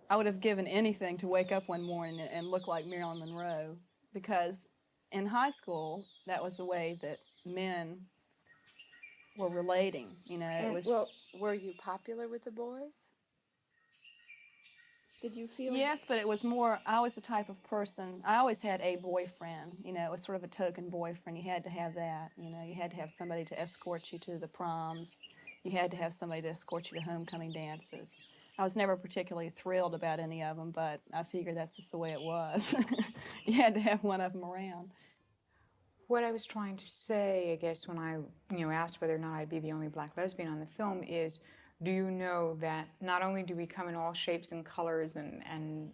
I would have given anything to wake up one morning and look like Marilyn Monroe, because in high school, that was the way that men were relating. You know, it And, was. well, were you popular with the boys? Did you feel? Yes, but it was more, I was the type of person, I always had a boyfriend. You know, it was sort of a token boyfriend. You had to have that. You know, you had to have somebody to escort you to the proms. You had to have somebody to escort you to homecoming dances. I was never particularly thrilled about any of them, but I figured that's just the way it was. You had to have one of them around. What I was trying to say, I guess, when I, asked whether or not I'd be the only black lesbian on the film is, do you know that not only do we come in all shapes and colors and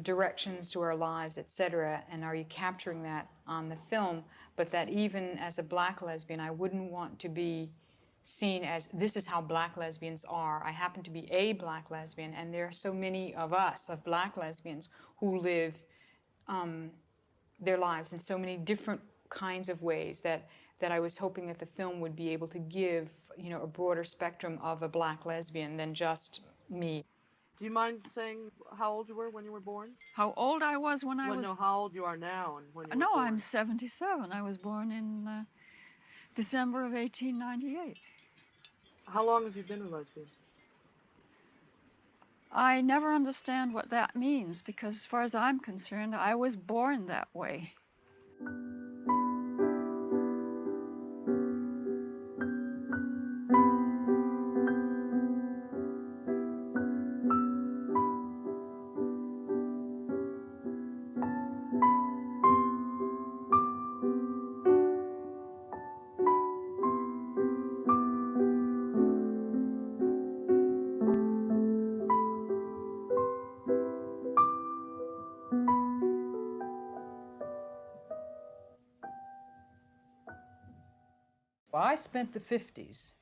directions to our lives, etc., and are you capturing that on the film, but that even as a black lesbian, I wouldn't want to be seen as, this is how black lesbians are. I happen to be a black lesbian, and there are so many of us, of black lesbians, who live their lives in so many different kinds of ways that I was hoping that the film would be able to give, a broader spectrum of a black lesbian than just me. Do you mind saying how old you were when you were born? How old I was when I Well, was... no, how old you are now and when you were No, born. I'm 77. I was born in December of 1898. How long have you been a lesbian? I never understand what that means because as far as I'm concerned, I was born that way. I spent the 50s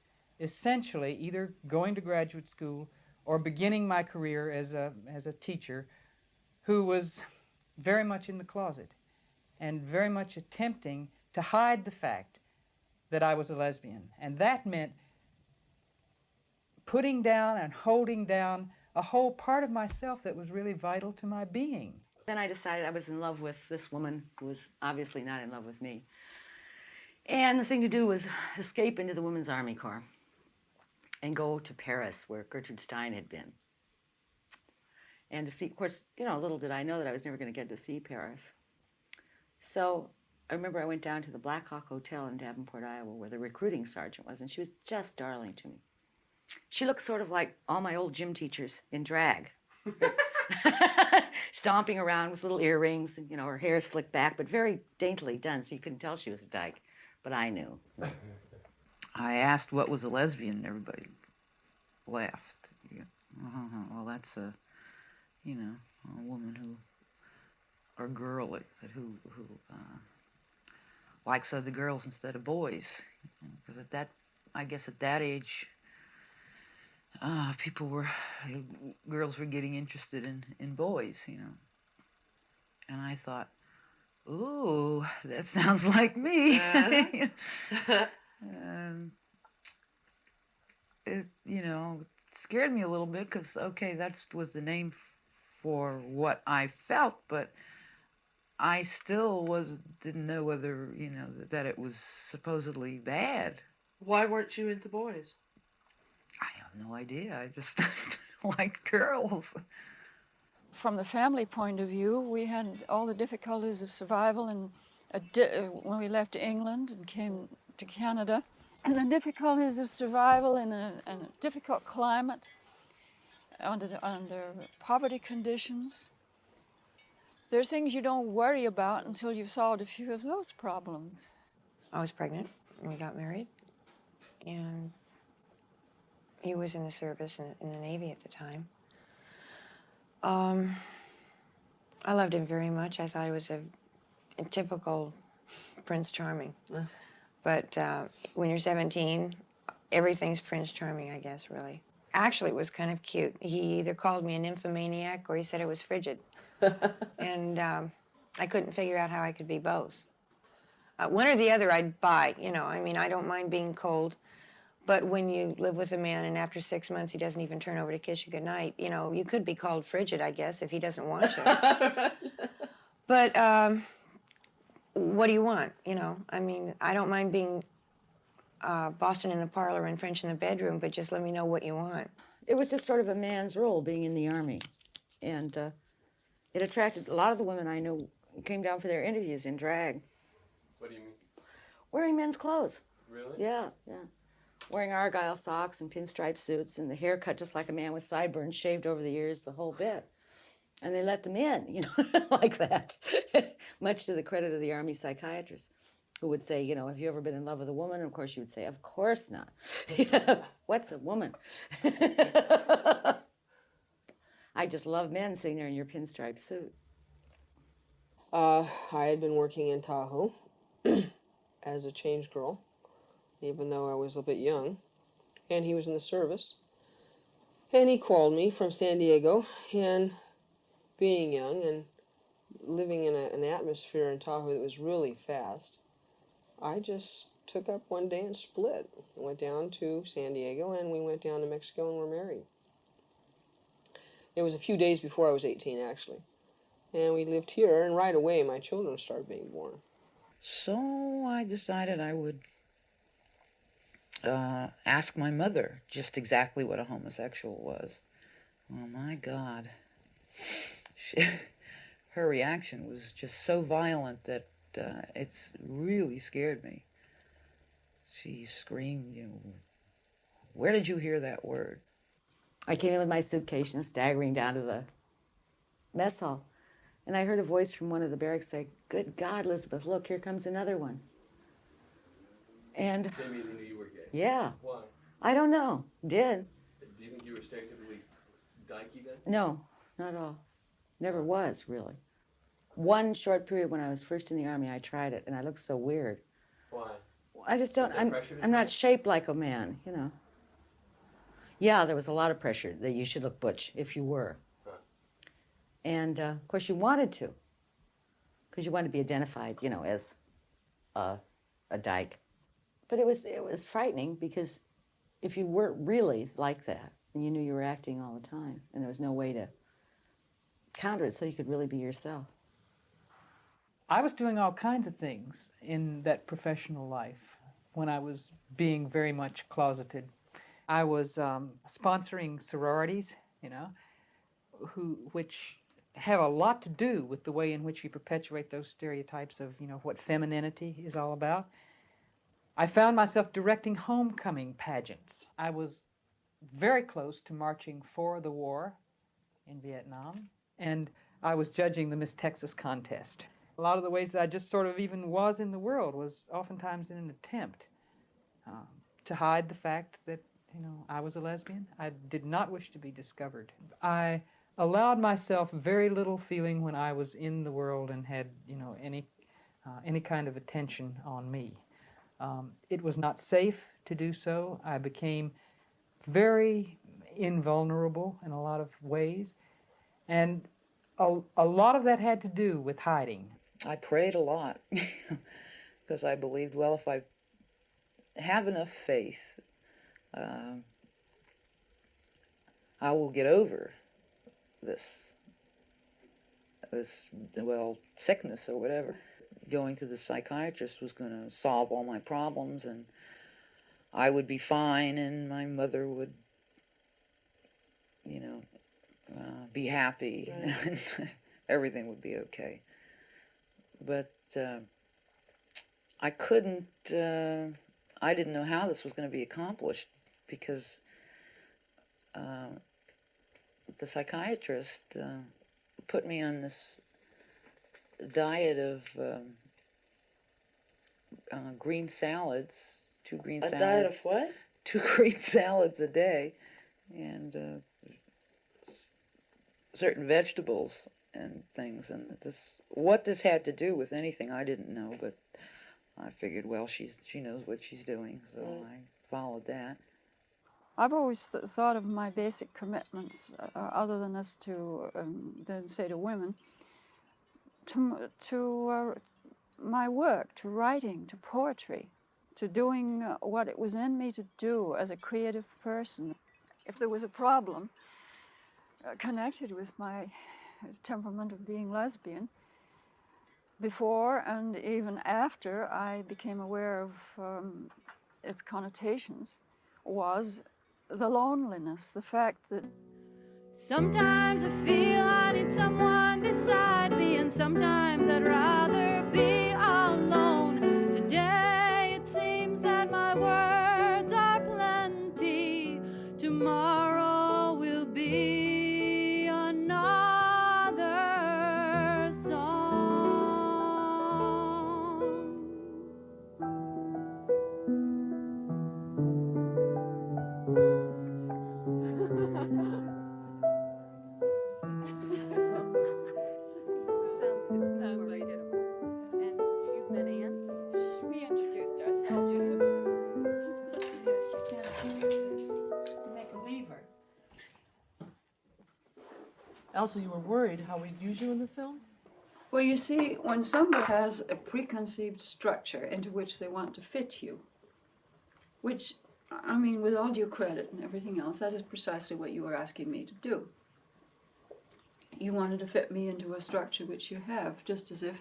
essentially either going to graduate school or beginning my career as a teacher who was very much in the closet and very much attempting to hide the fact that I was a lesbian. And that meant putting down and holding down a whole part of myself that was really vital to my being. Then I decided I was in love with this woman who was obviously not in love with me. And the thing to do was escape into the Women's Army Corps and go to Paris, where Gertrude Stein had been. And to see, of course, little did I know that I was never going to get to see Paris. So I remember I went down to the Black Hawk Hotel in Davenport, Iowa, where the recruiting sergeant was, and she was just darling to me. She looked sort of like all my old gym teachers in drag. Stomping around with little earrings, and her hair slicked back, but very daintily done, so you couldn't tell she was a dyke. But I knew. I asked what was a lesbian, and everybody laughed. Well, that's a woman who, or girl, who likes other girls instead of boys. Because I guess at that age, girls were getting interested in boys, And I thought, ooh, that sounds like me. It scared me a little bit because, okay, that was the name for what I felt, but I still didn't know whether, that it was supposedly bad. Why weren't you into boys? I have no idea. I just liked girls. From the family point of view, we had all the difficulties of survival and when we left England and came to Canada, and the difficulties of survival in a difficult climate under poverty conditions. There are things you don't worry about until you've solved a few of those problems. I was pregnant and we got married, and he was in the service in the Navy at the time. I loved him very much. I thought he was a typical Prince Charming. But when you're 17, everything's Prince Charming, I guess, really. Actually, it was kind of cute. He either called me a nymphomaniac or he said I was frigid. And I couldn't figure out how I could be both. One or the other I'd buy, I mean, I don't mind being cold, But when you live with a man and after 6 months he doesn't even turn over to kiss you goodnight, you know, you could be called frigid, I guess, if he doesn't want you. But what do you want, you know? I mean, I don't mind being Boston in the parlor and French in the bedroom, but just let me know what you want. It was just sort of a man's role being in the Army. And it attracted a lot of the women I knew who came down for their interviews in drag. What do you mean? Wearing men's clothes. Really? Yeah, yeah. Wearing Argyle socks and pinstripe suits and the hair cut just like a man with sideburns, shaved over the ears, the whole bit. And they let them in, you know, like that. Much to the credit of the Army psychiatrist, who would say, you know, have you ever been in love with a woman? And of course you would say, of course not. You know, what's a woman? I just love men sitting there in your pinstripe suit. I had been working in Tahoe as a change girl, even though I was a bit young, and he was in the service. And he called me from San Diego, and being young and living in an atmosphere in Tahoe that was really fast, I just took up one day and split. I went down to San Diego, and we went down to Mexico and were married. It was a few days before I was 18, actually. And we lived here, and right away my children started being born. So I decided I would ask my mother just exactly what a homosexual was. Oh my God. Her reaction was just so violent that it's really scared me. She screamed, you know, where did you hear that word? I came in with my suitcase and staggering down to the mess hall. And I heard a voice from one of the barracks say, good God, Elizabeth, look, here comes another one. And They immediately knew you were gay. yeah. Why? I don't know. Did. Do you think you were stereotypically dykey then? No, not at all. Never was, really. One short period when I was first in the Army, I tried it, and I looked so weird. Why? I just don't, Was there pressure to I'm try not it? shaped like a man, you know. Yeah, there was a lot of pressure that you should look butch if you were. Huh. And, of course, you wanted to, because you wanted to be identified, you know, as a dyke. But it was frightening, because if you weren't really like that, and you knew you were acting all the time, and there was no way to counter it so you could really be yourself. I was doing all kinds of things in that professional life when I was being very much closeted. I was sponsoring sororities, you know, which have a lot to do with the way in which you perpetuate those stereotypes of, you know, what femininity is all about. I found myself directing homecoming pageants. I was very close to marching for the war in Vietnam, and I was judging the Miss Texas contest. A lot of the ways that I just sort of even was in the world was oftentimes in an attempt to hide the fact that, you know, I was a lesbian. I did not wish to be discovered. I allowed myself very little feeling when I was in the world and had, you know, any kind of attention on me. It was not safe to do so. I became very invulnerable in a lot of ways, and a lot of that had to do with hiding. I prayed a lot because I believed, well, if I have enough faith, I will get over this well, sickness or whatever. Going to the psychiatrist was going to solve all my problems, and I would be fine, and my mother would, you know, be happy, and everything would be okay. But I couldn't, I didn't know how this was going to be accomplished, because the psychiatrist put me on this diet of green salads, 2 green salads. A diet of what? 2 green salads a day, and certain vegetables and things. And what this had to do with anything, I didn't know, but I figured, well, she knows what she's doing, so I followed that. I've always thought of my basic commitments, other than as to, then say to women, to my work, to writing, to poetry, to doing what it was in me to do as a creative person. If there was a problem connected with my temperament of being lesbian, before and even after I became aware of its connotations, was the loneliness, the fact that sometimes I feel I need someone beside me, and sometimes I'd rather be alone. Today it seems that my words are plenty. Tomorrow will be another song. we introduced ourselves. Yes, you can make a lever. Elsa, you were worried how we'd use you in the film? Well, you see, when somebody has a preconceived structure into which they want to fit you, which, I mean, with all due credit and everything else, that is precisely what you were asking me to do. You wanted to fit me into a structure which you have, just as if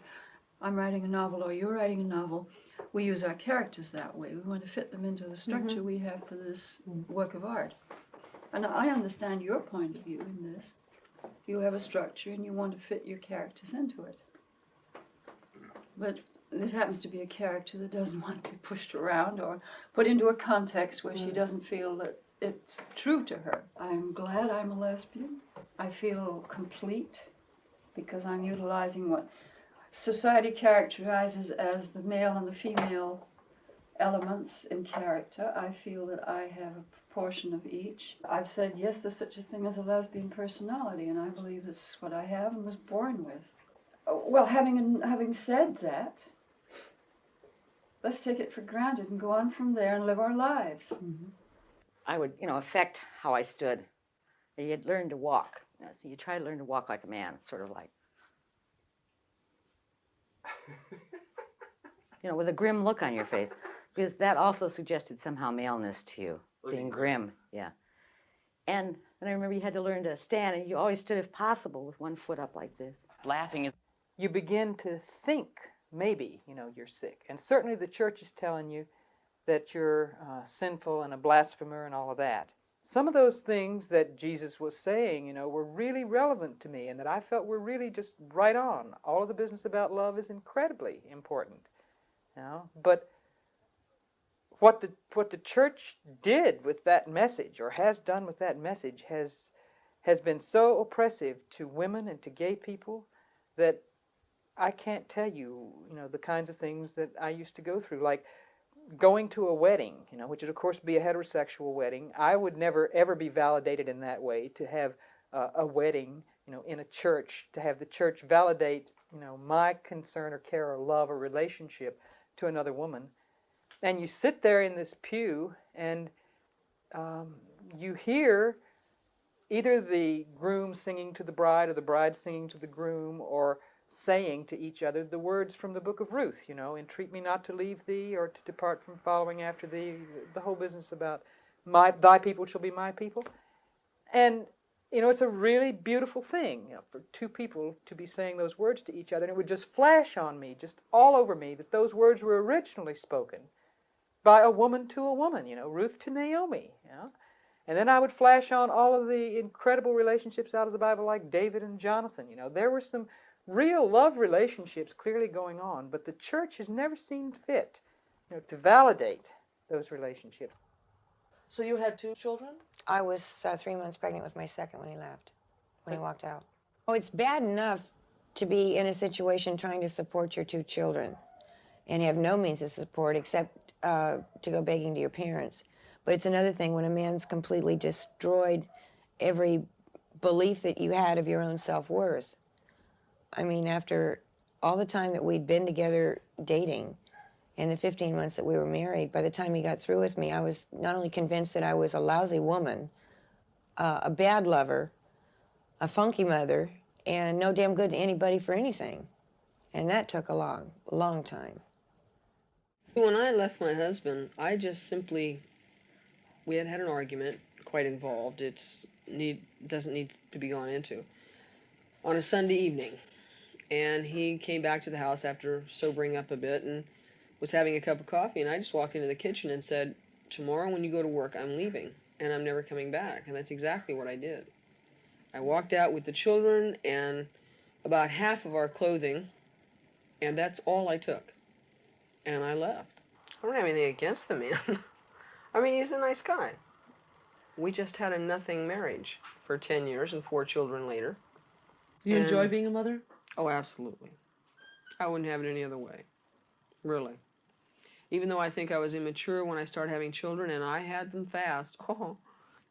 I'm writing a novel or you're writing a novel. We use our characters that way. We want to fit them into the structure we have for this work of art. And I understand your point of view in this. You have a structure and you want to fit your characters into it. But this happens to be a character that doesn't want to be pushed around or put into a context where she doesn't feel that it's true to her. I'm glad I'm a lesbian. I feel complete because I'm utilizing what society characterizes as the male and the female elements in character. I feel that I have a proportion of each. I've said, yes, there's such a thing as a lesbian personality, and I believe it's what I have and was born with. Well, having said that, let's take it for granted and go on from there and live our lives. I would, affect how I stood. You'd learn to walk. So you try to learn to walk like a man, sort of like, with a grim look on your face, because that also suggested somehow maleness to you, being grim, yeah. And I remember you had to learn to stand, and you always stood, if possible, with one foot up like this. Laughing is... You begin to think, maybe, you're sick. And certainly the church is telling you that you're sinful and a blasphemer and all of that. Some of those things that Jesus was saying, were really relevant to me and that I felt were really just right on. All of the business about love is incredibly important. But what the church did with that message, or has done with that message, has been so oppressive to women and to gay people that I can't tell you, the kinds of things that I used to go through, like going to a wedding, which would of course be a heterosexual wedding. I would never ever be validated in that way, to have a wedding, in a church, to have the church validate, my concern or care or love or relationship to another woman. And you sit there in this pew and you hear either the groom singing to the bride or the bride singing to the groom, or saying to each other the words from the book of Ruth, entreat me not to leave thee or to depart from following after thee, the whole business about thy people shall be my people. And, it's a really beautiful thing, for two people to be saying those words to each other. And it would just flash on me, just all over me, that those words were originally spoken by a woman to a woman, Ruth to Naomi, And then I would flash on all of the incredible relationships out of the Bible, like David and Jonathan. There were some real love relationships clearly going on, but the church has never seen fit, to validate those relationships. So you had 2 children? I was 3 months pregnant with my second when he left, when he walked out. Oh, it's bad enough to be in a situation trying to support your 2 children and have no means of support except to go begging to your parents. But it's another thing when a man's completely destroyed every belief that you had of your own self-worth. I mean, after all the time that we'd been together dating and the 15 months that we were married, by the time he got through with me, I was not only convinced that I was a lousy woman, a bad lover, a funky mother, and no damn good to anybody for anything. And that took a long, long time. When I left my husband, I just simply, we had had an argument, quite involved. Doesn't need to be gone into. On a Sunday evening, and he came back to the house after sobering up a bit and was having a cup of coffee, and I just walked into the kitchen and said, "Tomorrow when you go to work, I'm leaving, and I'm never coming back." And that's exactly what I did. I walked out with the children and about half of our clothing, and that's all I took. And I left. I don't have anything against the man. I mean, he's a nice guy. We just had a nothing marriage for 10 years and 4 children later. Do you enjoy And- being a mother? Oh, absolutely. I wouldn't have it any other way. Really. Even though I think I was immature when I started having children, and I had them fast. Oh,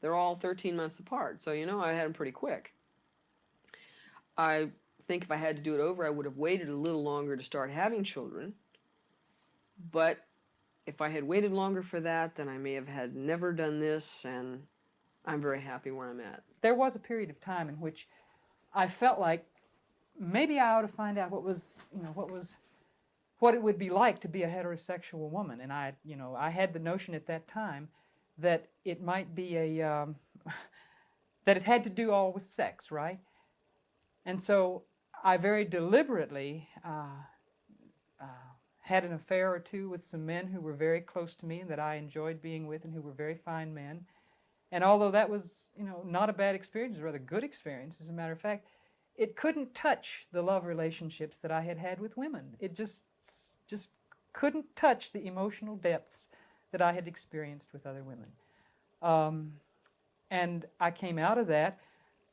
they're all 13 months apart, so you know I had them pretty quick. I think if I had to do it over, I would have waited a little longer to start having children. But if I had waited longer for that, then I may have had never done this, and I'm very happy where I'm at. There was a period of time in which I felt like maybe I ought to find out what it would be like to be a heterosexual woman, and I had the notion at that time that it might be that it had to do all with sex, right? And so I very deliberately had an affair or two with some men who were very close to me and that I enjoyed being with and who were very fine men. And although that was, not a bad experience, it was a rather good experience, as a matter of fact, it couldn't touch the love relationships that I had had with women. It just couldn't touch the emotional depths that I had experienced with other women. And I came out of that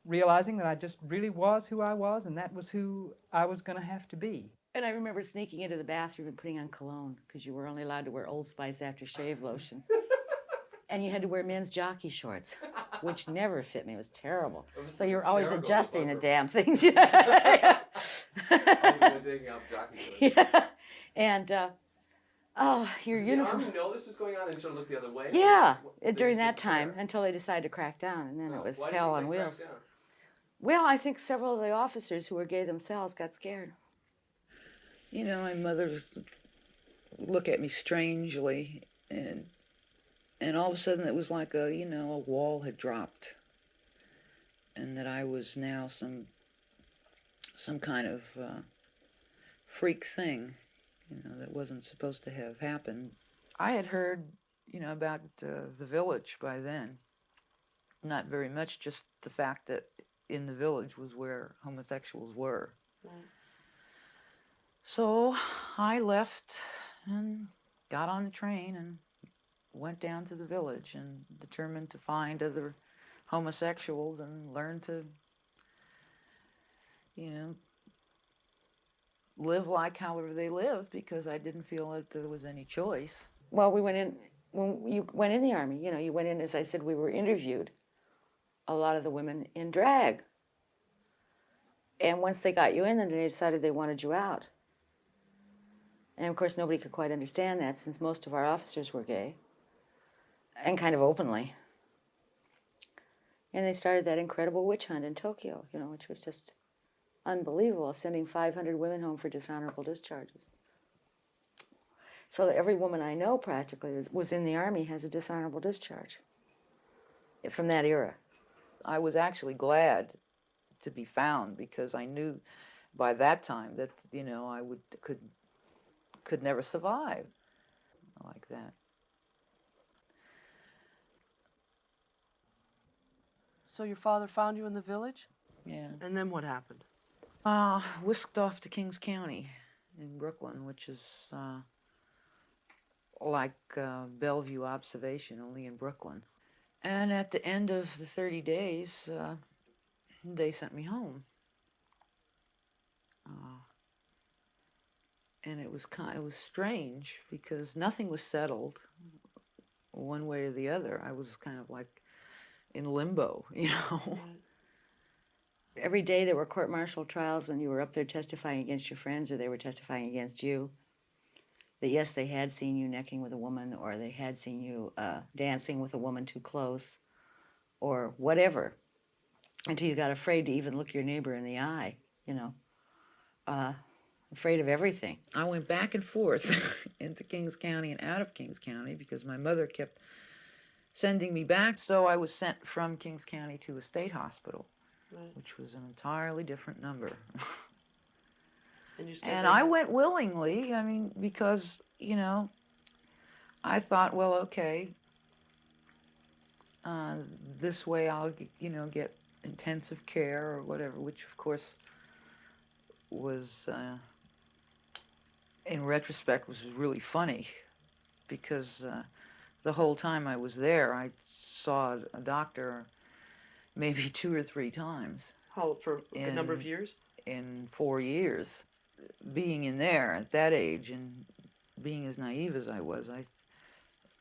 realizing that I just really was who I was, and that was who I was going to have to be. And I remember sneaking into the bathroom and putting on cologne, because you were only allowed to wear Old Spice aftershave lotion. And you had to wear men's jockey shorts, which never fit me. It was terrible. So you were always adjusting the damn things. Yeah. Yeah. And, oh, your uniform. Did the Army know this was going on and sort of look the other way? Yeah, during that time, until they decided to crack down, and then it was Why did hell you on think wheels. crack down? Well, I think several of the officers who were gay themselves got scared. My mother would look at me strangely, and all of a sudden it was like a wall had dropped, and that I was now some kind of freak thing, that wasn't supposed to have happened. I had heard, about the village by then. Not very much, just the fact that in the village was where homosexuals were. Right. So I left and got on the train and went down to the village and determined to find other homosexuals and learn to, live like however they live, because I didn't feel that there was any choice. Well, we went in, when you went in the Army, you went in, as I said, we were interviewed, a lot of the women in drag. And once they got you in, then they decided they wanted you out. And of course, nobody could quite understand that, since most of our officers were gay, and kind of openly. And they started that incredible witch hunt in Tokyo, which was just unbelievable, sending 500 women home for dishonorable discharges. So that every woman I know practically was in the Army has a dishonorable discharge from that era. I was actually glad to be found, because I knew by that time that, I could never survive like that. So your father found you in the village? Yeah. And then what happened? Whisked off to Kings County in Brooklyn, which is like Bellevue Observation, only in Brooklyn. And at the end of the 30 days, they sent me home. And it was strange, because nothing was settled one way or the other. I was kind of like in limbo, Every day there were court-martial trials, and you were up there testifying against your friends, or they were testifying against you. That yes, they had seen you necking with a woman, or they had seen you dancing with a woman too close, or whatever, until you got afraid to even look your neighbor in the eye, afraid of everything. I went back and forth into Kings County and out of Kings County because my mother kept sending me back. So I was sent from Kings County to a state hospital, Right. which was an entirely different number. And you stayed And there? I went willingly, I mean, because, you know, I thought, well, okay, this way I'll, you know, get intensive care or whatever, which of course was, in retrospect, was really funny because the whole time I was there, I saw a doctor maybe 2 or 3 times. How, for a number of years? In 4 years. Being in there at that age and being as naive as I was, I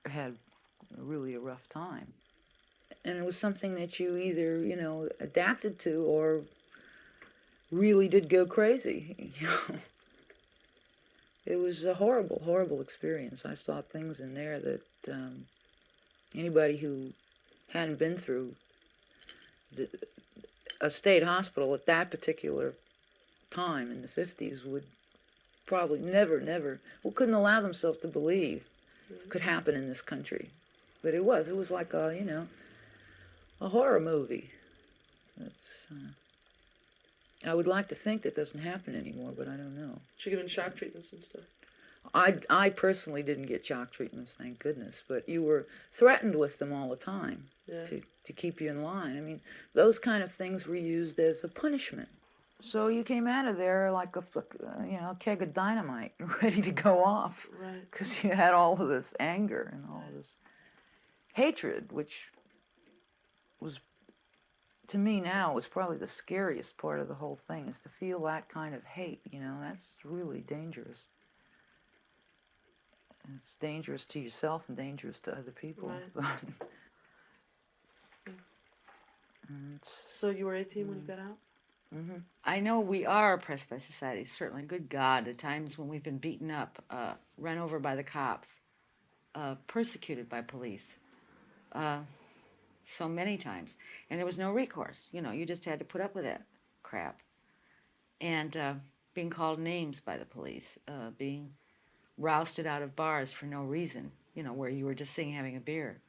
had really a rough time. And it was something that you either, you know, adapted to or really did go crazy. You know? It was a horrible, horrible experience. I saw things in there that anybody who hadn't been through a state hospital at that particular time in the 50s would probably never, well, couldn't allow themselves to believe could happen in this country. But it was like a, you know, a horror movie. It's, I would like to think that doesn't happen anymore, but I don't know. She given shock treatments and stuff? I personally didn't get shock treatments, thank goodness, but you were threatened with them all the time to keep you in line. I mean, those kind of things were used as a punishment. So you came out of there like a, you know, keg of dynamite, ready to go off. Right. Because you had all of this anger and all this hatred, which was, to me now, was probably the scariest part of the whole thing, is to feel that kind of hate, you know. That's really dangerous. It's dangerous to yourself and dangerous to other people. Right. So you were 18 when you got out? Mm-hmm. I know we are oppressed by society, certainly. Good God, the times when we've been beaten up, run over by the cops, persecuted by police, so many times. And there was no recourse. You know, you just had to put up with that crap. And being called names by the police, being rousted out of bars for no reason, you know, where you were just sitting having a beer.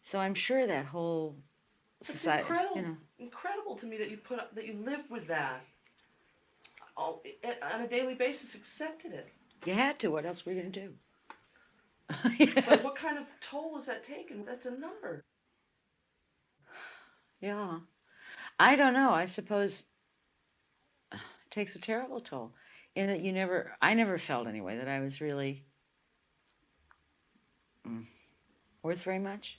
So I'm sure that whole society, it's incredible, you know, incredible to me that you lived with that on a daily basis, accepted it. You had to. What else were you going to do? But what kind of toll is that taking? That's a number. Yeah. I don't know. I suppose it takes a terrible toll in that I never felt anyway that I was really worth very much.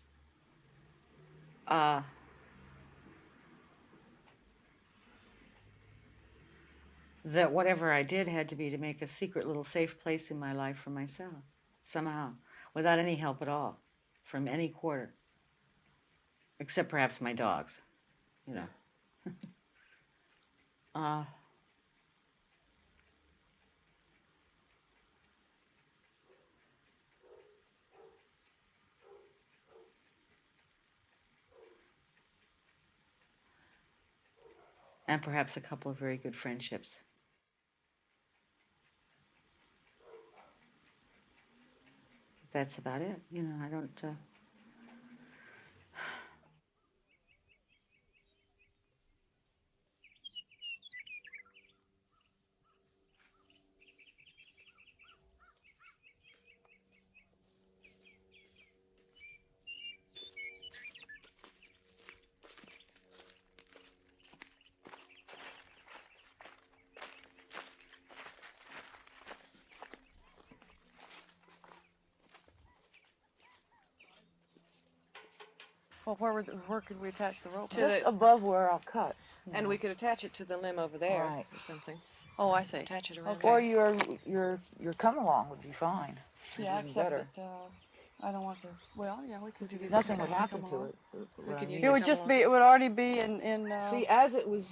That whatever I did had to be to make a secret little safe place in my life for myself, somehow, without any help at all, from any quarter, except perhaps my dogs, you know. And perhaps a couple of very good friendships. That's about it. You know, I don't... Well, where could we attach the rope? Just above where I'll cut. And we could attach it to the limb over there Right. or something. Oh, I see. Attach it around. Okay. Or your come along would be fine. Yeah, Even except better. that I don't want to. Well, yeah, we could use Nothing the would come happen to along. it. We could use It would just be. It would already be in. See, as I was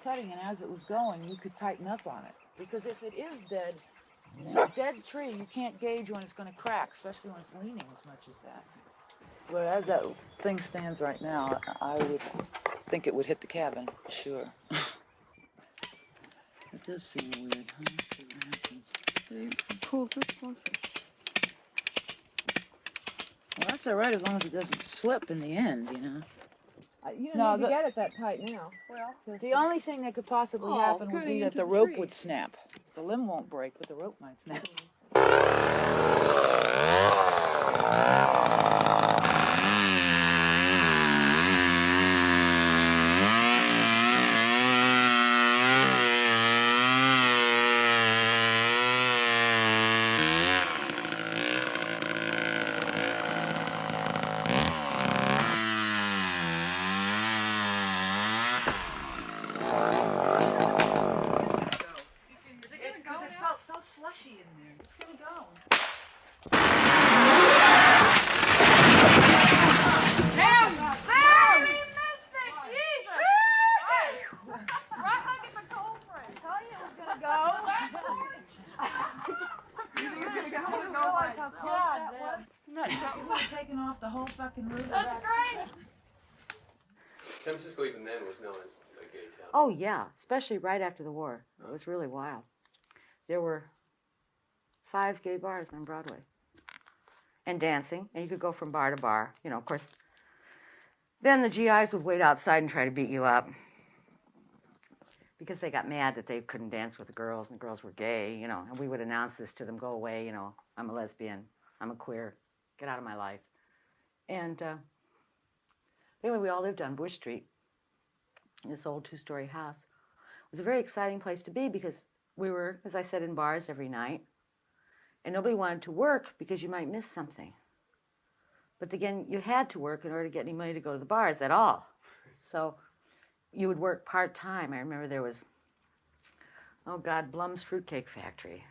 cutting and as it was going, you could tighten up on it. Because if it is dead, a dead tree, you can't gauge when it's going to crack, especially when it's leaning as much as that. But as that thing stands right now, I would think it would hit the cabin, sure. It does seem weird, huh? Let's see what happens. They pulled this one. Well, that's all right as long as it doesn't slip in the end, you know. You No, don't need the- to get it that tight now. Well, the only thing that could possibly happen would be that the rope would snap. The limb won't break, but the rope might snap. Because it felt so slushy in there. It's gonna go. Damn! We missed it! Jesus! Right like it's a cold frame. Tell you it was gonna go. You didn't realize how close that was? Something was taking off the whole fucking roof. That's great! San Francisco even then was known as a gay town. Oh, yeah, especially right after the war. It was really wild. There were 5 gay bars on Broadway. And dancing, and you could go from bar to bar. You know, of course, then the GIs would wait outside and try to beat you up. Because they got mad that they couldn't dance with the girls, and the girls were gay, you know. And we would announce this to them, go away, you know, I'm a lesbian, I'm a queer, get out of my life. And anyway, we all lived on Bush Street, in this old 2-story house. It was a very exciting place to be because we were, as I said, in bars every night. And nobody wanted to work because you might miss something. But again, you had to work in order to get any money to go to the bars at all. So you would work part-time. I remember there was, oh God, Blum's Fruitcake Factory.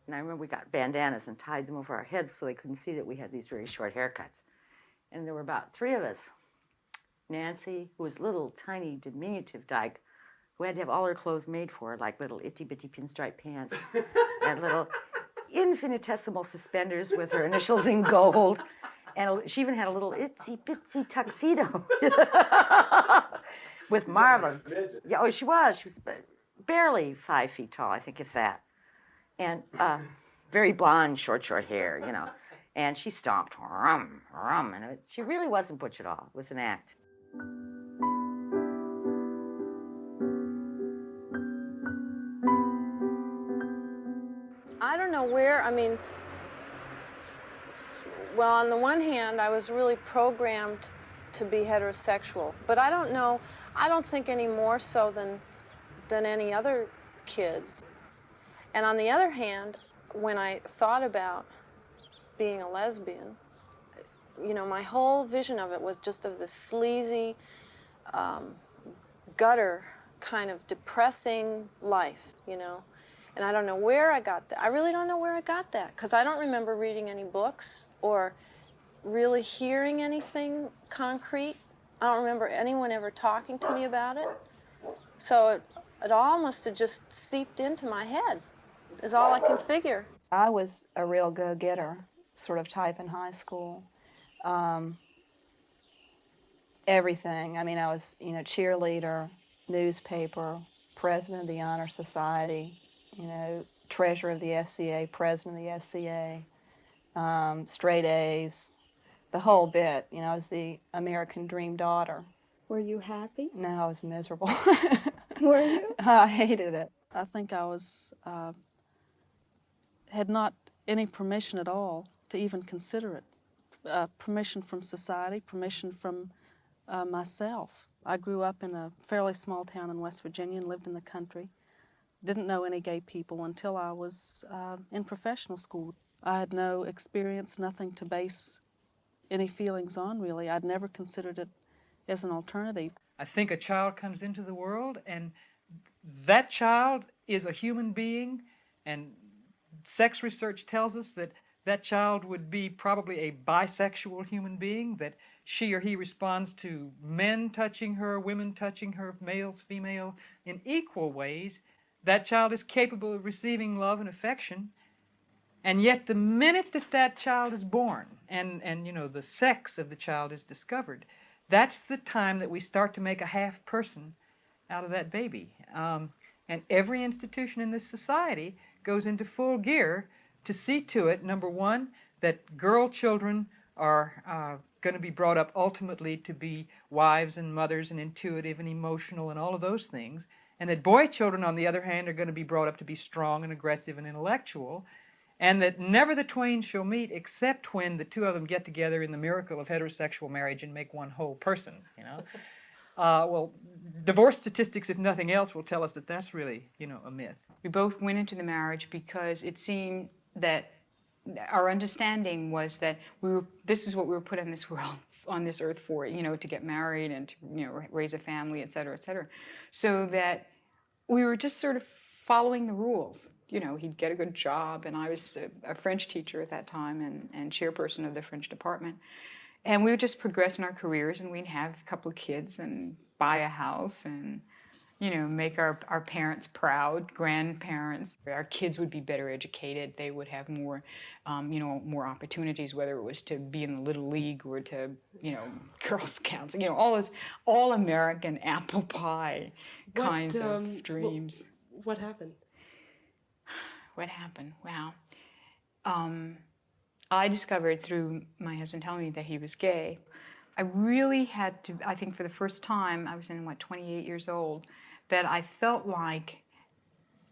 And I remember we got bandanas and tied them over our heads so they couldn't see that we had these very short haircuts. And there were about 3 of us. Nancy, who was a little tiny diminutive dyke, who had to have all her clothes made for her, like little itty-bitty pinstripe pants and little infinitesimal suspenders with her initials in gold. And she even had a little itsy-bitsy tuxedo with marvelous. Yeah, oh, she was. She was barely 5 feet tall, I think, if that. And very blonde, short hair, you know. And she stomped, rum, rum. And she really wasn't butch at all. It was an act. I don't know where, I mean, well, on the one hand, I was really programmed to be heterosexual, but I don't know, I don't think any more so than any other kids. And on the other hand, when I thought about being a lesbian, you know, my whole vision of it was just of this sleazy, gutter kind of depressing life, you know. And I don't know where I got that. I really don't know where I got that, because I don't remember reading any books or really hearing anything concrete. I don't remember anyone ever talking to me about it. So it all must have just seeped into my head, is all I can figure. I was a real go-getter sort of type in high school. Everything. I mean, I was, you know, cheerleader, newspaper, president of the Honor Society, you know, treasurer of the SCA, president of the SCA, straight A's, the whole bit. You know, I was the American dream daughter. Were you happy? No, I was miserable. Were you? I hated it. I think I was, had not any permission at all to even consider it. Permission from society, permission from myself. I grew up in a fairly small town in West Virginia and lived in the country. Didn't know any gay people until I was in professional school. I had no experience, nothing to base any feelings on, really. I'd never considered it as an alternative. I think a child comes into the world, and that child is a human being, and sex research tells us that that child would be probably a bisexual human being, that she or he responds to men touching her, women touching her, males, female, in equal ways. That child is capable of receiving love and affection. And yet the minute that that child is born and you know, the sex of the child is discovered, that's the time that we start to make a half person out of that baby. And every institution in this society goes into full gear to see to it, number one, that girl children are going to be brought up ultimately to be wives and mothers and intuitive and emotional and all of those things, and that boy children, on the other hand, are going to be brought up to be strong and aggressive and intellectual, and that never the twain shall meet except when the two of them get together in the miracle of heterosexual marriage and make one whole person, you know. Well, divorce statistics, if nothing else, will tell us that that's really, you know, a myth. We both went into the marriage because it seemed that our understanding was that this is what we were put on this world, on this earth for, you know, to get married and to, you know, raise a family, et cetera, et cetera. So that we were just sort of following the rules. You know, he'd get a good job, and I was a French teacher at that time and chairperson of the French department. And we would just progress in our careers, and we'd have a couple of kids and buy a house and, you know, make our parents proud, grandparents. Our kids would be better educated. They would have more, you know, more opportunities, whether it was to be in the Little League or to, you know, Girl Scouts, you know, all those all-American apple pie kinds of dreams. What happened? What happened? Wow. I discovered through my husband telling me that he was gay. I really had to, I think for the first time, I was in, 28 years old, that I felt like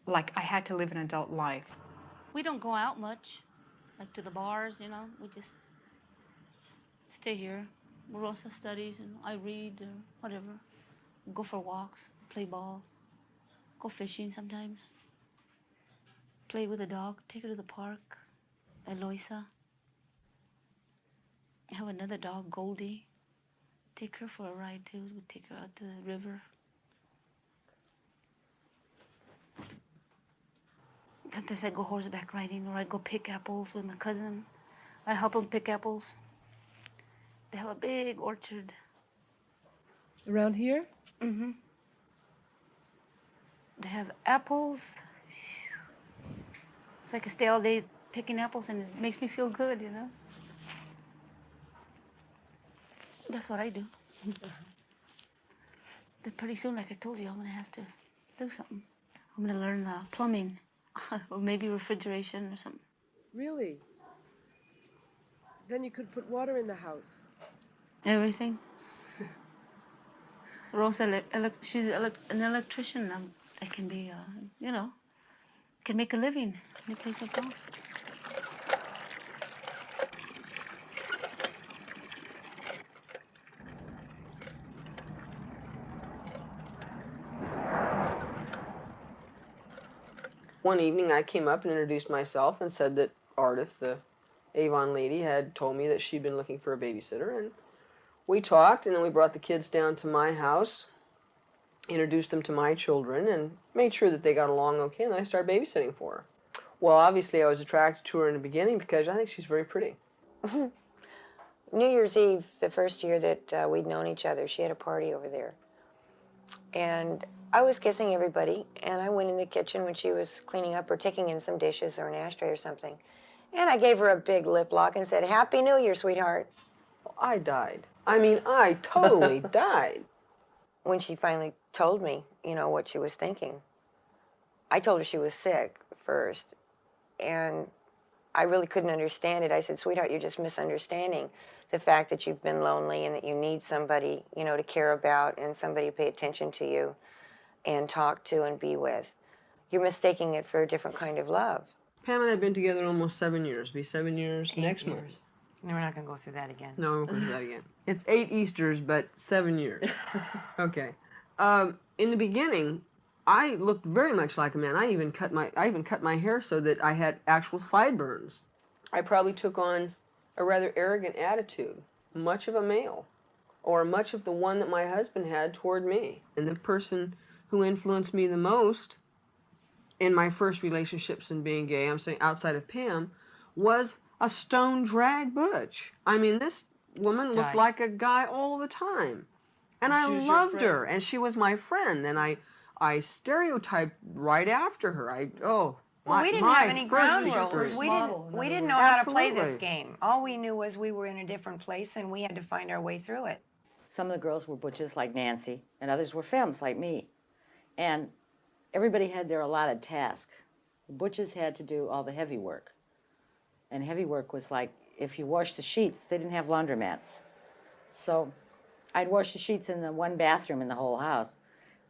I had to live an adult life. We don't go out much, like to the bars, you know. We just stay here. Rosa studies and I read or whatever. Go for walks, play ball, go fishing sometimes. Play with the dog, take her to the park, Eloisa. I have another dog, Goldie. Take her for a ride too. We take her out to the river. Sometimes I go horseback riding or I go pick apples with my cousin. I help them pick apples. They have a big orchard. Around here? Mm-hmm. They have apples. It's like I stay all day picking apples and it makes me feel good, you know? That's what I do. Then pretty soon, like I told you, I'm going to have to do something. I'm going to learn plumbing or maybe refrigeration or something. Really? Then you could put water in the house. Everything. Rosa, she's an electrician. I can be, you know, can make a living any place I go. One evening I came up and introduced myself and said that Ardith, the Avon lady, had told me that she'd been looking for a babysitter, and we talked, and then we brought the kids down to my house, introduced them to my children, and made sure that they got along okay, and then I started babysitting for her. Well, obviously I was attracted to her in the beginning because I think she's very pretty. New Year's Eve, the first year that we'd known each other, she had a party over there. And I was kissing everybody, and I went in the kitchen when she was cleaning up or taking in some dishes or an ashtray or something. And I gave her a big lip lock and said, "Happy New Year, sweetheart." I died. I mean, I totally died. When she finally told me, you know, what she was thinking, I told her she was sick first. And I really couldn't understand it. I said, "Sweetheart, you're just misunderstanding the fact that you've been lonely and that you need somebody, you know, to care about and somebody to pay attention to you and talk to and be with. You're mistaking it for a different kind of love." Pam and I have been together almost 7 years. It'll be 7 years next month. No, we're not going to go through that again. No, we won't go through that again. It's 8 Easters, but 7 years. Okay. In the beginning, I looked very much like a man. I even cut my hair so that I had actual sideburns. I probably took on a rather arrogant attitude, much of a male, or much of the one that my husband had toward me. And the person who influenced me the most in my first relationships and being gay, I'm saying outside of Pam, was a stone drag butch. I mean, this woman looked like a guy all the time. And I loved her, and she was my friend, and I stereotyped right after her. Well, we didn't have any ground rules. We didn't know how to play this game. All we knew was we were in a different place, and we had to find our way through it. Some of the girls were butches like Nancy, and others were femmes like me. And everybody had their allotted task. The butches had to do all the heavy work. And heavy work was like, if you wash the sheets, they didn't have laundromats. So I'd wash the sheets in the one bathroom in the whole house,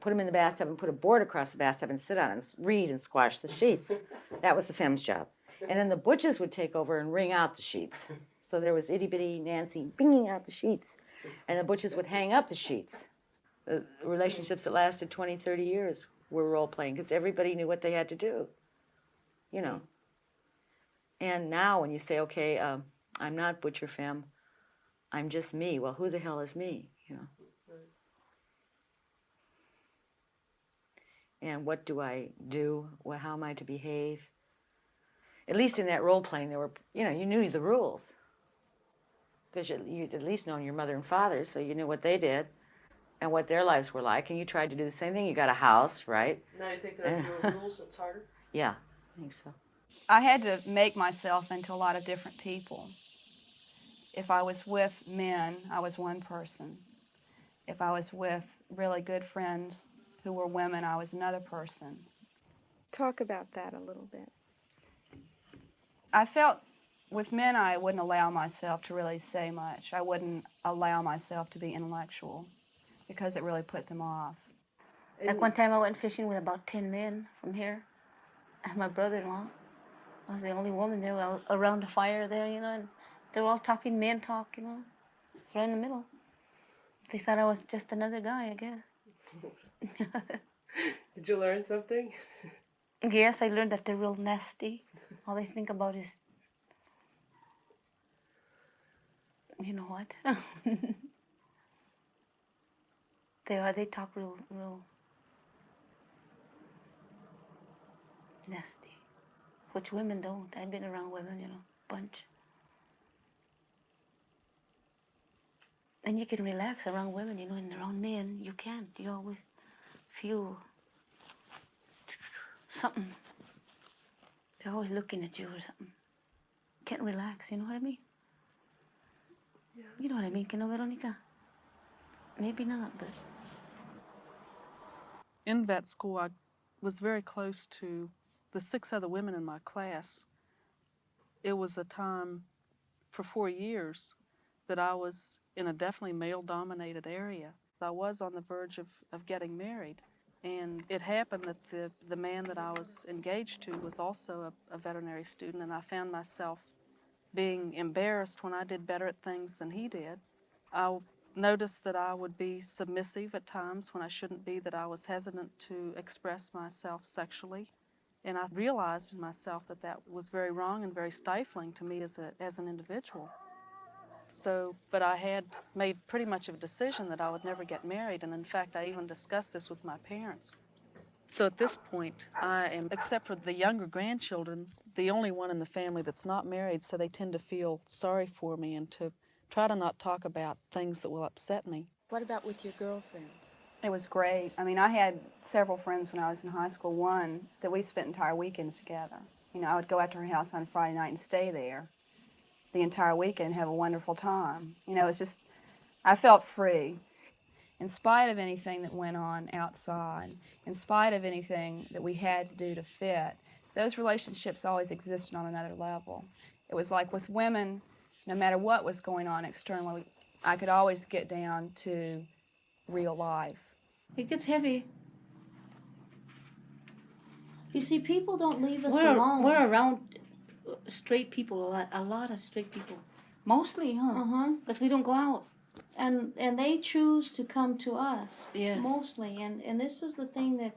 put them in the bathtub and put a board across the bathtub and sit on it and read and squash the sheets. That was the femme's job. And then the butches would take over and wring out the sheets. So there was itty-bitty Nancy bringing out the sheets. And the butches would hang up the sheets. The relationships that lasted 20, 30 years were role-playing because everybody knew what they had to do, you know. And now when you say, okay, I'm not butcher femme, I'm just me. Well, who the hell is me, you know? And what do I do? How am I to behave? At least in that role-playing, there were, you know, you knew the rules. Because you'd at least known your mother and father, so you knew what they did and what their lives were like, and you tried to do the same thing. You got a house, right? Now you think there are fewer rules, it's harder? Yeah, I think so. I had to make myself into a lot of different people. If I was with men, I was one person. If I was with really good friends who were women, I was another person. Talk about that a little bit. I felt with men I wouldn't allow myself to really say much. I wouldn't allow myself to be intellectual because it really put them off. Like one time I went fishing with about 10 men from here, and my brother-in-law. I was the only woman there around the fire there, you know, and they were all talking men talk, you know. It's right in the middle. They thought I was just another guy, I guess. Did you learn something? Yes, I learned that they're real nasty. All they think about is, you know what? They talk real nasty, which women don't. I've been around women, you know, bunch. And you can relax around women, you know, and around men, you can't. You always feel something. They're always looking at you or something. Can't relax, you know what I mean? Yeah. You know what I mean, que no, Veronica? Maybe not, but... In vet school, I was very close to the 6 other women in my class. It was a time for 4 years that I was in a definitely male-dominated area. I was on the verge of getting married, and it happened that the man that I was engaged to was also a veterinary student, and I found myself being embarrassed when I did better at things than he did. I noticed that I would be submissive at times when I shouldn't be, that I was hesitant to express myself sexually. And I realized in myself that that was very wrong and very stifling to me as an individual. So, but I had made pretty much of a decision that I would never get married, and in fact, I even discussed this with my parents. So at this point, I am, except for the younger grandchildren, the only one in the family that's not married, so they tend to feel sorry for me and to try to not talk about things that will upset me. What about with your girlfriends? It was great. I mean, I had several friends when I was in high school. One that we spent entire weekends together. You know, I would go out to her house on Friday night and stay there the entire weekend and have a wonderful time. You know, it's just, I felt free. In spite of anything that went on outside, in spite of anything that we had to do to fit, those relationships always existed on another level. It was like with women, no matter what was going on externally, I could always get down to real life. It gets heavy. You see, people don't leave us We're- alone. We're around straight people a lot of straight people. Mostly, huh? Because we don't go out. And they choose to come to us. Yes. Mostly. And this is the thing that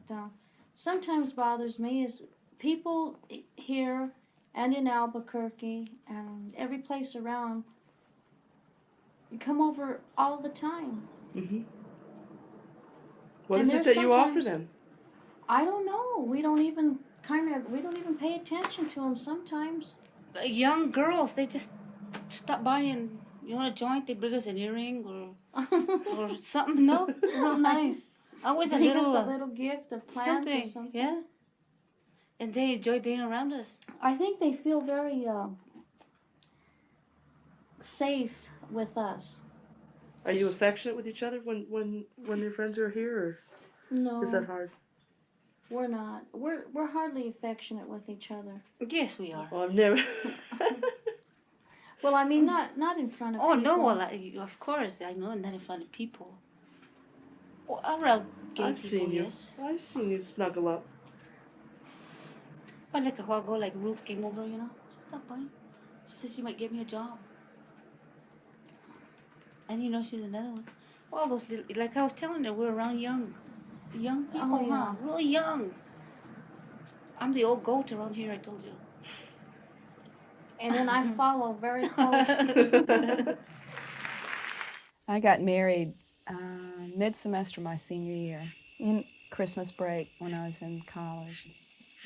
sometimes bothers me is people here and in Albuquerque and every place around come over all the time. Mm-hmm. What And is it that you offer sometimes- them? I don't know. We don't even pay attention to them sometimes. Young girls, they just stop by and you want a joint, they bring us an earring or something. No, real nice. Always Bring a us a little gift, a plant or something. Yeah. And they enjoy being around us. I think they feel very safe with us. Are you affectionate with each other when your friends are here, or is that No, hard? we're not. We're hardly affectionate with each other. Yes, we are. Well, I've never. Well, I mean, not in front of Oh people. no, well, of course, I know, not in front of people. Well, around gay I've people, seen you. yes. I've seen you snuggle up. But like a while ago, like Ruth came over, you know, she stopped by. She said she might give me a job. And you know, she's another one. All those little, like I was telling her, we're around young people, Oh, yeah. huh? Really young. I'm the old goat around here, I told you. And then I follow very close. I got married mid-semester my senior year, in Christmas break when I was in college.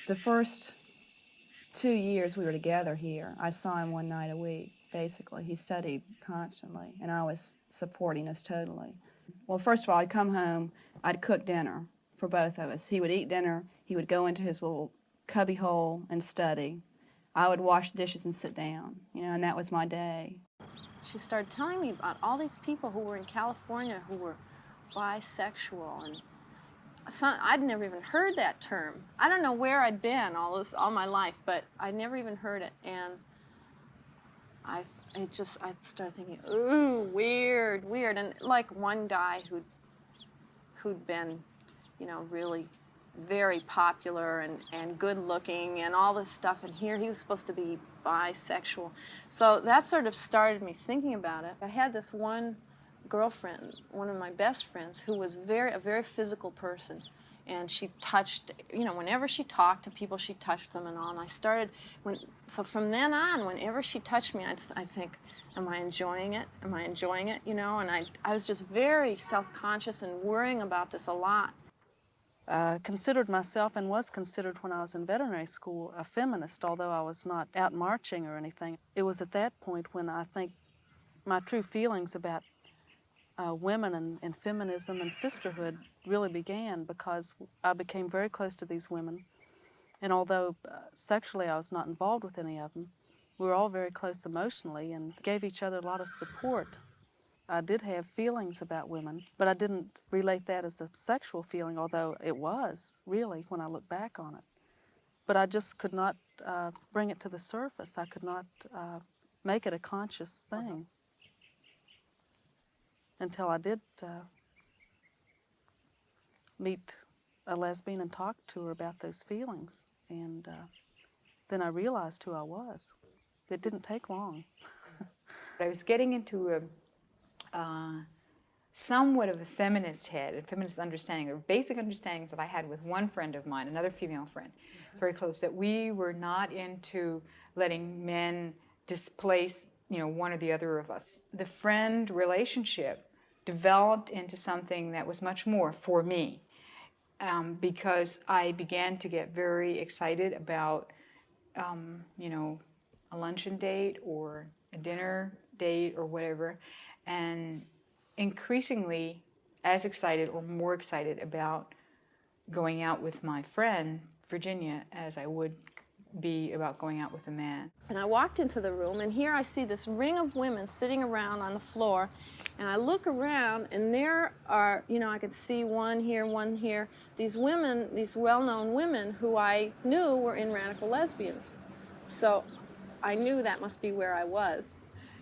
The first 2 years we were together here, I saw him one night a week, basically. He studied constantly, and I was supporting us totally. Well, first of all, I'd come home, I'd cook dinner for both of us. He would eat dinner, he would go into his little cubby hole and study. I would wash the dishes and sit down, you know, and that was my day. She started telling me about all these people who were in California who were bisexual, and I'd never even heard that term. I don't know where I'd been all my life, but I never even heard it. And I started thinking, ooh, weird. And like one guy who'd been, you know, really very popular and good looking and all this stuff, and here he was supposed to be bisexual. So that sort of started me thinking about it. I had this one girlfriend, one of my best friends, who was a very physical person, and she touched, you know, whenever she talked to people, she touched them and all. And I started, so from then on, whenever she touched me, I think, am I enjoying it? Am I enjoying it? You know, and I was just very self-conscious and worrying about this a lot. Considered myself, and was considered when I was in veterinary school, a feminist, although I was not out marching or anything. It was at that point when I think my true feelings about women and feminism and sisterhood really began, because I became very close to these women. And although sexually I was not involved with any of them, we were all very close emotionally and gave each other a lot of support. I did have feelings about women, but I didn't relate that as a sexual feeling, although it was, really, when I look back on it. But I just could not bring it to the surface. I could not make it a conscious thing until I did meet a lesbian and talk to her about those feelings. And then I realized who I was. It didn't take long. I was getting into somewhat of a feminist head, a feminist understanding, or basic understandings that I had with one friend of mine, another female friend, very close, that we were not into letting men displace, you know, one or the other of us. The friend relationship developed into something that was much more for me, because I began to get very excited about, you know, a luncheon date or a dinner date or whatever, and increasingly as excited or more excited about going out with my friend Virginia as I would be about going out with a man. And I walked into the room, and here I see this ring of women sitting around on the floor, and I look around, and there are, you know, I could see one here, these women, these well-known women who I knew were in Radical Lesbians. So I knew that must be where I was,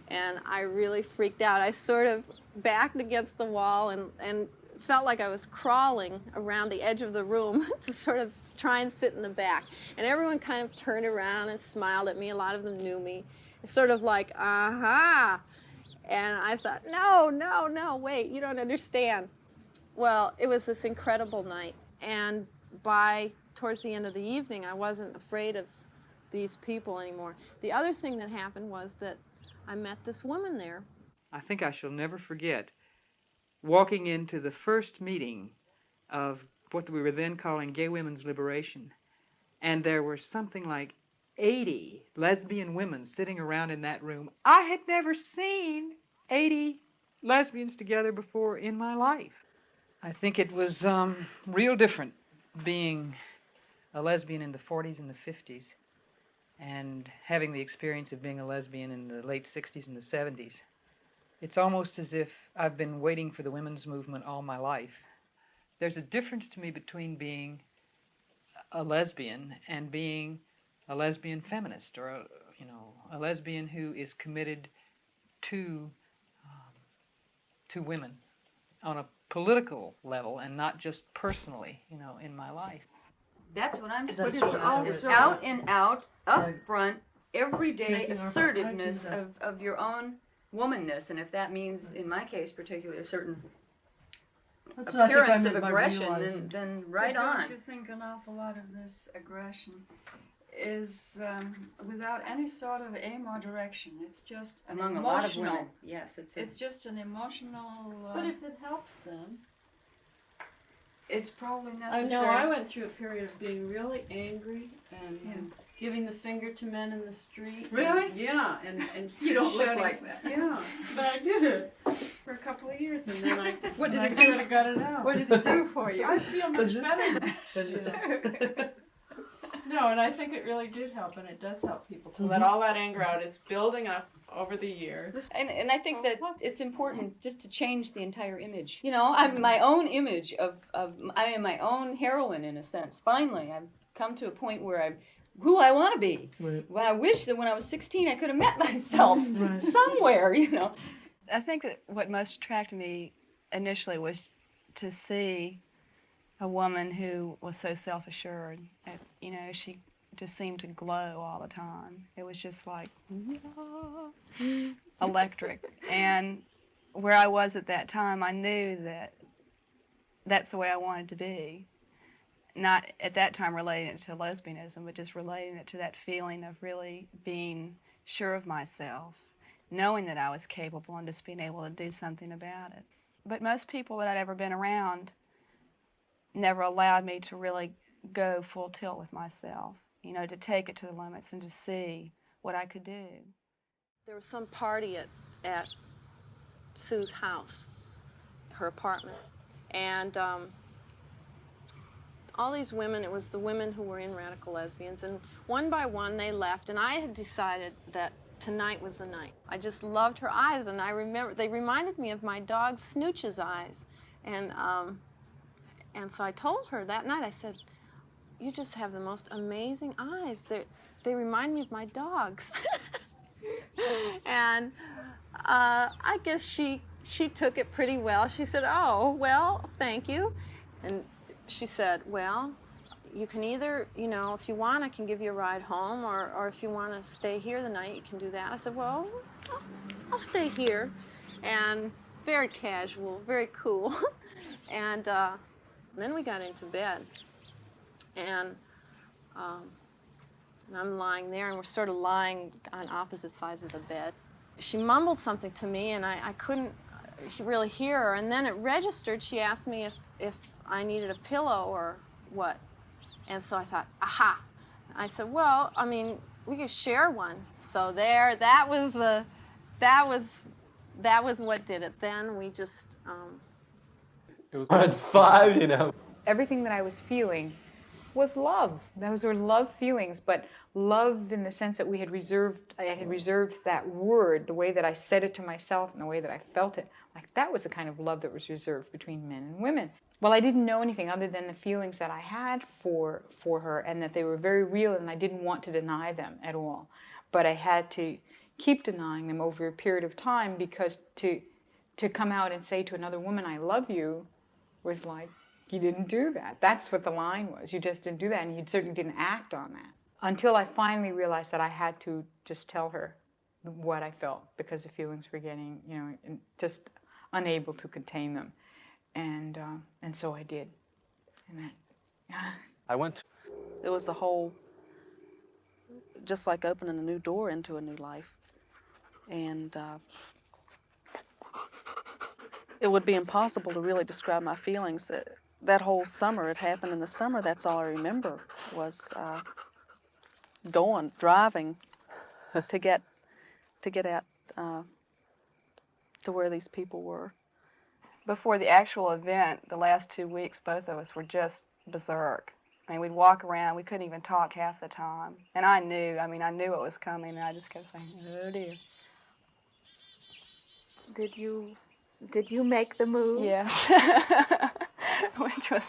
and I really freaked out. I sort of backed against the wall and felt like I was crawling around the edge of the room to sort of try and sit in the back. And everyone kind of turned around and smiled at me. A lot of them knew me. It's sort of like, aha. And I thought, no, wait, you don't understand. Well, it was this incredible night. And towards the end of the evening, I wasn't afraid of these people anymore. The other thing that happened was that I met this woman there. I think I shall never forget walking into the first meeting of what we were then calling Gay Women's Liberation, and there were something like 80 lesbian women sitting around in that room. I had never seen 80 lesbians together before in my life. I think it was real different being a lesbian in the 40s and the 50s and having the experience of being a lesbian in the late 60s and the 70s. It's almost as if I've been waiting for the women's movement all my life. There's a difference to me between being a lesbian and being a lesbian feminist, or a lesbian who is committed to women on a political level and not just personally, in my life. That's what I'm But supposed it's to also It's out and out, up front, everyday Taking our assertiveness practice of your own womanness. And if that means, in my case particularly, a certain That's what I think I appearance of meant by aggression, realizing. then right But on. don't you think an awful lot of this aggression is without any sort of aim or direction? It's just an Among emotional. a lot of women, yes, It's just an emotional. But if it helps them. It's probably I necessary. know I went through a period of being really angry and giving the finger to men in the street. Really? Yeah, and You don't look shouting- like that. Yeah, but I did it for a couple of years, and then I What did I it do? kinda got it out. What did it do for you? I feel much better. No, and I think it really did help, and it does help people to let all that anger out. It's building up over the years. And I think that it's important just to change the entire image. I'm my own image of I am my own heroine in a sense. Finally, I've come to a point where I'm who I want to be. Right. Well, I wish that when I was 16 I could have met myself somewhere, I think that what most attracted me initially was to see a woman who was so self-assured. She just seemed to glow all the time. It was just like electric. And where I was at that time, I knew that that's the way I wanted to be. Not at that time relating it to lesbianism, but just relating it to that feeling of really being sure of myself, knowing that I was capable and just being able to do something about it. But most people that I'd ever been around never allowed me to really go full tilt with myself, to take it to the limits and to see what I could do. There was some party at Sue's house, her apartment, and all these women, it was the women who were in Radical Lesbians, and one by one they left, and I had decided that tonight was the night. I just loved her eyes, and I remember they reminded me of my dog Snooch's eyes, and so I told her that night, I said, "You just have the most amazing eyes. They remind me of my dog's." And I guess she took it pretty well. She said, "Oh, well, thank you." And she said, "Well, you can either, if you want, I can give you a ride home, or if you want to stay here the night, you can do that." I said, "Well, I'll stay here." And very casual, very cool. And then we got into bed. And I'm lying there, and we're sort of lying on opposite sides of the bed. She mumbled something to me, and I couldn't really hear her. And then it registered. She asked me if I needed a pillow or what. And so I thought, aha. I said, well, I mean, we could share one. So there, that was what did it. Then we just. It was at 5. Everything that I was feeling was love. Those were love feelings, but love in the sense that I had reserved that word, the way that I said it to myself and the way that I felt it. Like that was the kind of love that was reserved between men and women. Well, I didn't know anything other than the feelings that I had for her, and that they were very real, and I didn't want to deny them at all. But I had to keep denying them over a period of time, because to come out and say to another woman, "I love you," was like, you didn't do that. That's what the line was. You just didn't do that, and you certainly didn't act on that. Until I finally realized that I had to just tell her what I felt, because the feelings were getting, just unable to contain them. And so I did. And It was a whole, just like opening a new door into a new life. And it would be impossible to really describe my feelings. That whole summer, it happened in the summer. That's all I remember was driving to get out to where these people were. Before the actual event, the last 2 weeks, both of us were just berserk. I mean, we'd walk around, we couldn't even talk half the time. And I knew it was coming, and I just kept saying, "Oh dear." Did you make the move? Yes, which was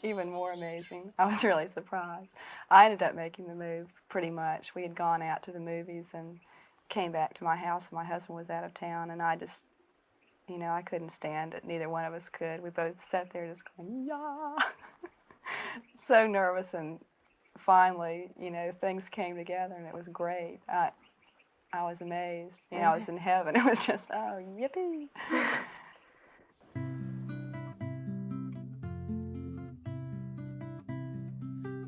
even more amazing. I was really surprised. I ended up making the move pretty much. We had gone out to the movies and came back to my house. My husband was out of town, and I just, you know, I couldn't stand it. Neither one of us could. We both sat there just going, yeah, so nervous. And finally, you know, things came together, and it was great. I was amazed. You know, I was in heaven. It was just, oh, yippee.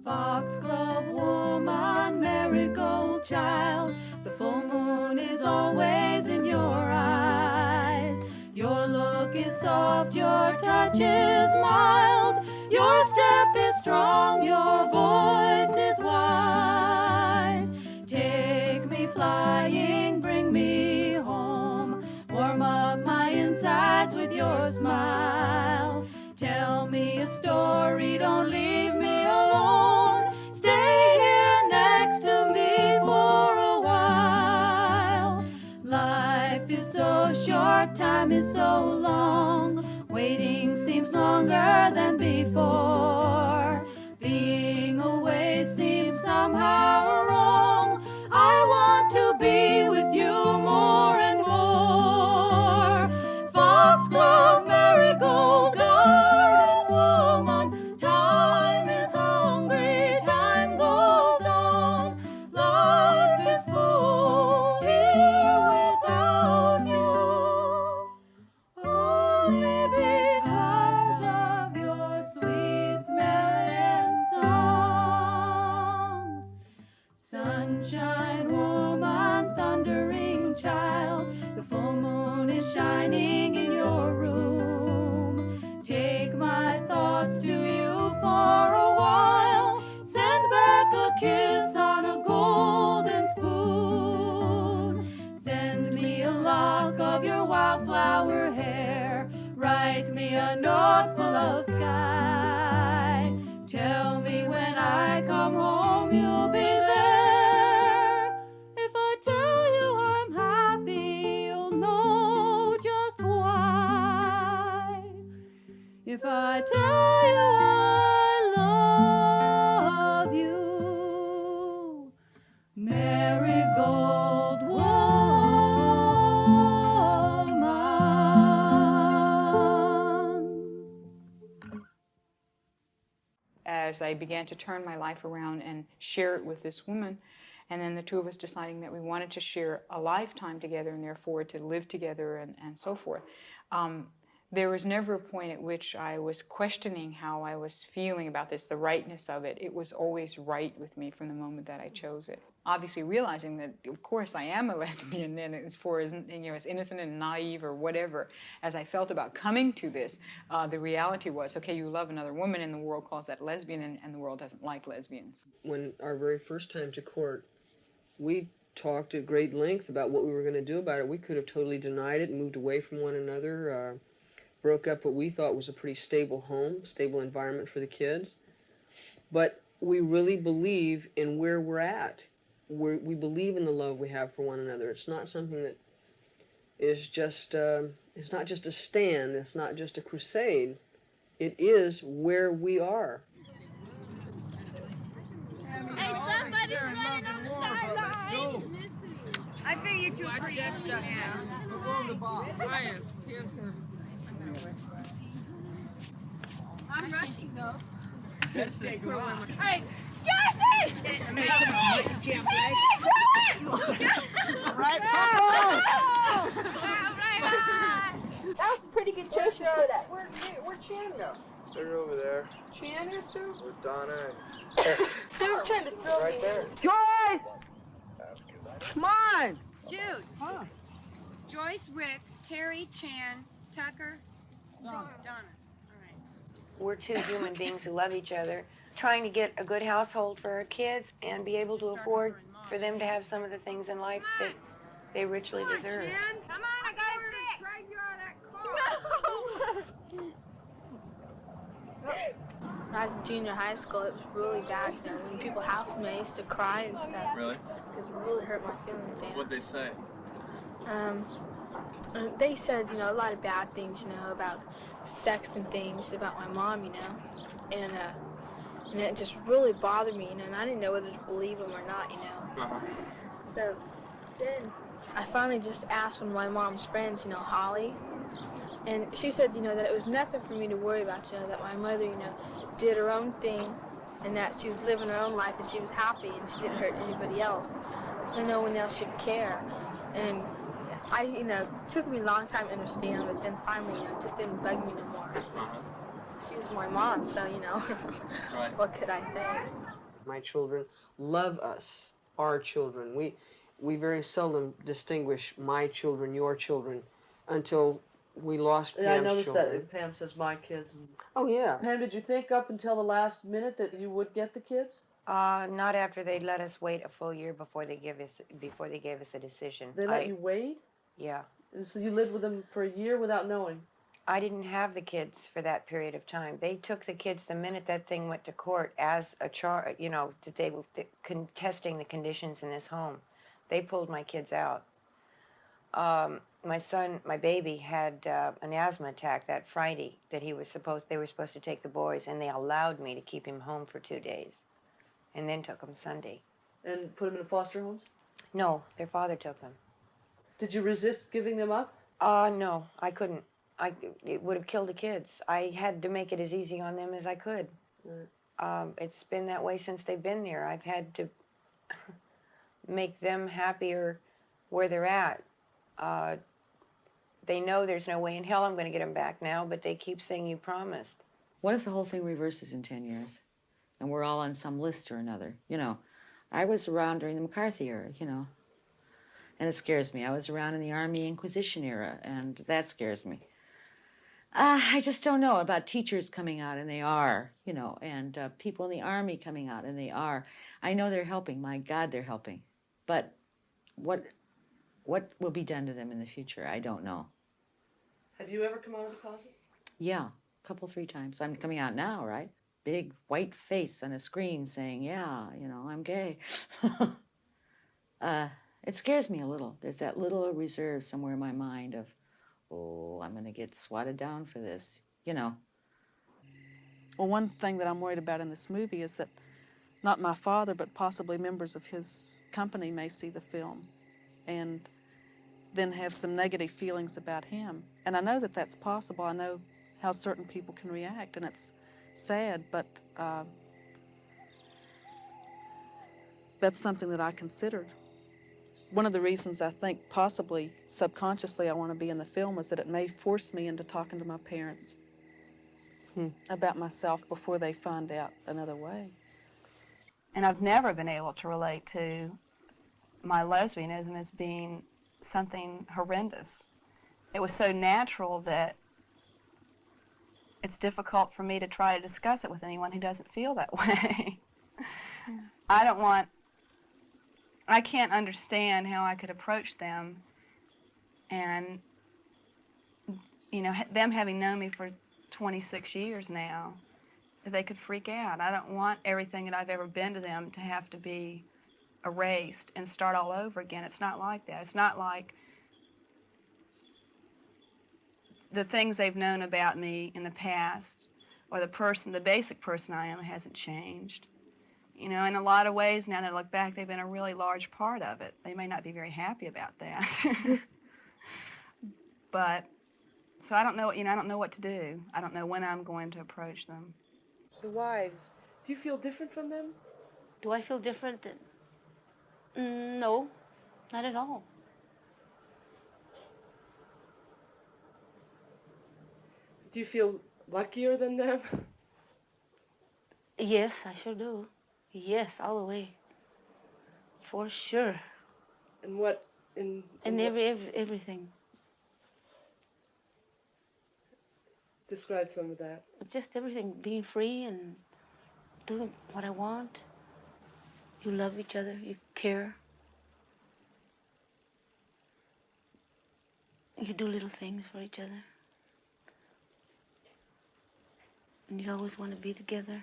Foxglove woman, marigold child, the full moon is always in your eyes. Your look is soft, your touch is mild, your step is strong, your voice is wise. Take me flying, bring me home, warm up my insides with your smile. Tell me a story, don't leave me alone. Stay here next to me for a while. Life is so short, time is so long. Waiting seems longer than before. Being away seems somehow wrong. I want to be with you more and more. Foxglove, marigold, garden woman, time is hungry, time goes on. Life is full here without you, only because of your sweet smell and song. Sunshine woman, thundering child, the full moon is shining in your room. Take my thoughts to you for a while. Send back a kiss on a golden spoon. Send me a lock of your wildflower hair. Write me a note full of sky. Tell me when I come home you'll be there. If I tell you I'm happy, you'll know just why. If I tell you I love you, marigold woman. As I began to turn my life around and share it with this woman, and then the two of us deciding that we wanted to share a lifetime together and therefore to live together and so forth. There was never a point at which I was questioning how I was feeling about this, the rightness of it. It was always right with me from the moment that I chose it. Obviously realizing that, of course, I am a lesbian, and as far as, you know, as innocent and naive or whatever as I felt about coming to this, the reality was, okay, you love another woman, and the world calls that lesbian, and the world doesn't like lesbians. When our very first time to court, we talked at great length about what we were going to do about it. We could have totally denied it and moved away from one another, broke up what we thought was a pretty stable home, stable environment for the kids. But we really believe in where we're at. We believe in the love we have for one another. It's not something that is just, it's not just a stand, it's not just a crusade. It is where we are. Hey, somebody's running on the sideline. I figured you'd agree. I'm rushing though. Hey, Jesse! Right, That was a pretty good chase you rode at. Where'd Chan go? They're over there. Chan is too? With Donna and... They were trying to throw right me. there. Joyce! Come on! Jude. Joyce, Rick, Terry, Chan, Tucker, Donna. All right. We're two human beings who love each other, trying to get a good household for our kids and be able to afford for them to have some of the things in life that they richly deserve. Come on, I got it fixed. Drag you out of that car. When I was in junior high school, it was really bad. You know, when people housed me, I used to cry and stuff. Really? Because it really hurt my feelings. Yeah. What'd they say? they said, you know, a lot of bad things, you know, about sex and things about my mom, you know, and it just really bothered me, you know, and I didn't know whether to believe them or not, you know. So then I finally just asked one of my mom's friends, you know, Holly, and she said, you know, that it was nothing for me to worry about, you know, that my mother, you know, did her own thing, and that she was living her own life, and she was happy, and she didn't hurt anybody else, so no one else should care. And you know, it took me a long time to understand, but then finally, you know, it just didn't bug me no more. She was my mom, so, you know, what could I say? My children love us, our children. We very seldom distinguish my children, your children, until we lost Pam's Yeah, I noticed children. that Pam says my kids. And... Oh, yeah. Pam, did you think up until the last minute that you would get the kids? Not after they let us wait a full year before they gave us a decision. They let you wait? Yeah. And so you lived with them for a year without knowing? I didn't have the kids for that period of time. They took the kids the minute that thing went to court as a charge, you know, that they were contesting the conditions in this home. They pulled my kids out. My son, my baby, had an asthma attack that Friday that they were supposed to take the boys, and they allowed me to keep him home for 2 days, and then took him Sunday. And put them in foster homes? No, their father took them. Did you resist giving them up? No, I couldn't. It would have killed the kids. I had to make it as easy on them as I could. Right. It's been that way since they've been there. I've had to make them happier where they're at. They know there's no way in hell I'm going to get them back now, but they keep saying you promised. What if the whole thing reverses in 10 years and we're all on some list or another? You know, I was around during the McCarthy era, you know, and it scares me. I was around in the Army Inquisition era, and that scares me. I just don't know about teachers coming out, and they are, you know, and people in the Army coming out, and they are. I know they're helping. My God, they're helping. But what will be done to them in the future? I don't know. Have you ever come out of the closet? Yeah, a couple, 3 times. I'm coming out now, right? Big white face on a screen saying, yeah, you know, I'm gay. It scares me a little. There's that little reserve somewhere in my mind of, oh, I'm going to get swatted down for this, you know. Well, one thing that I'm worried about in this movie is that not my father, but possibly members of his company may see the film and then have some negative feelings about him. And I know that that's possible. I know how certain people can react, and it's sad, but that's something that I considered. One of the reasons I think possibly subconsciously I want to be in the film is that it may force me into talking to my parents about myself before they find out another way. And I've never been able to relate to my lesbianism as being something horrendous. It was so natural that it's difficult for me to try to discuss it with anyone who doesn't feel that way. I can't understand how I could approach them and, you know, them having known me for 26 years now, that they could freak out. I don't want everything that I've ever been to them to have to be erased and start all over again. It's not like that. It's not like the things they've known about me in the past or the basic person I am hasn't changed. You know, in a lot of ways, now that I look back, they've been a really large part of it. They may not be very happy about that. But, so I don't know, you know, I don't know what to do. I don't know when I'm going to approach them. The wives, do you feel different from them? Do I feel different? No, not at all. Do you feel luckier than them? Yes, I sure do. Yes, all the way. For sure. And what in everything. Describe some of that. Just everything, being free and doing what I want. You love each other, you care. You do little things for each other. And you always want to be together.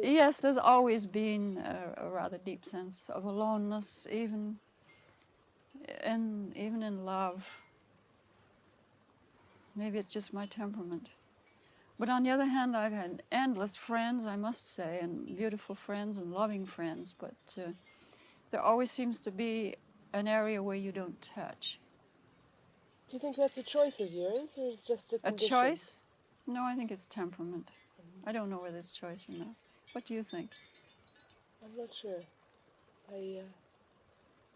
Yes, there's always been a rather deep sense of aloneness, even and even in love. Maybe it's just my temperament. But on the other hand, I've had endless friends, I must say, and beautiful friends and loving friends, but there always seems to be an area where you don't touch. Do you think that's a choice of yours, or is it just a condition? A choice? No, I think it's temperament. I don't know whether it's choice or not. What do you think? I'm not sure.